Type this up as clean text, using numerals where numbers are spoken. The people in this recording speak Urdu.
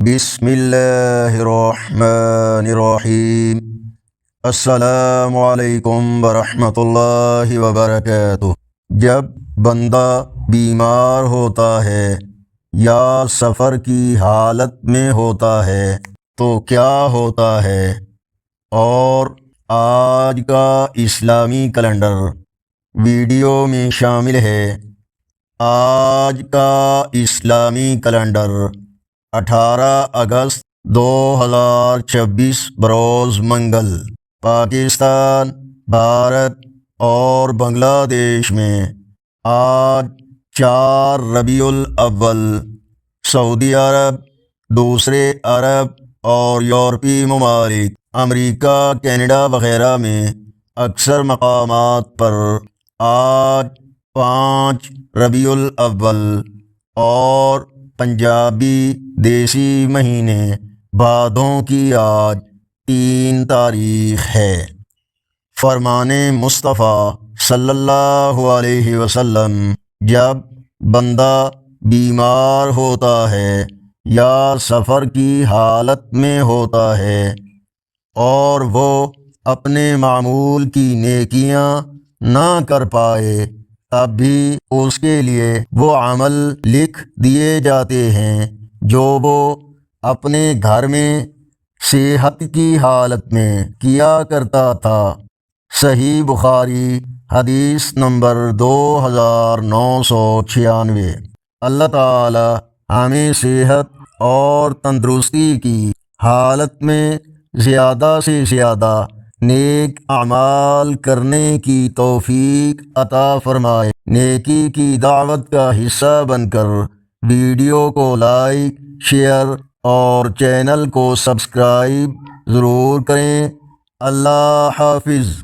بسم اللہ الرحمن الرحیم۔ السلام علیکم ورحمۃ اللہ وبرکاتہ۔ جب بندہ بیمار ہوتا ہے یا سفر کی حالت میں ہوتا ہے تو کیا ہوتا ہے، اور آج کا اسلامی کیلنڈر ویڈیو میں شامل ہے۔ آج کا اسلامی کیلنڈر 18 اگست 2026 بروز منگل، پاکستان، بھارت اور بنگلہ دیش میں آج 4 ربیع الاول، سعودی عرب، دوسرے عرب اور یورپی ممالک، امریکہ، کینیڈا وغیرہ میں اکثر مقامات پر آج 5 ربیع الاول اور پنجابی دیسی مہینے بھادوں کی آج 3 تاریخ ہے۔ فرمان مصطفیٰ صلی اللہ علیہ وسلم: جب بندہ بیمار ہوتا ہے یا سفر کی حالت میں ہوتا ہے اور وہ اپنے معمول کی نیکیاں نہ کر پائے، تب بھی اس کے لیے وہ عمل لکھ دیے جاتے ہیں جو وہ اپنے گھر میں صحت کی حالت میں کیا کرتا تھا۔ صحیح بخاری، حدیث نمبر 2996۔ اللہ تعالی ہمیں صحت اور تندرستی کی حالت میں زیادہ سے زیادہ نیک اعمال کرنے کی توفیق عطا فرمائے۔ نیکی کی دعوت کا حصہ بن کر ویڈیو کو لائک، شیئر اور چینل کو سبسکرائب ضرور کریں۔ اللہ حافظ۔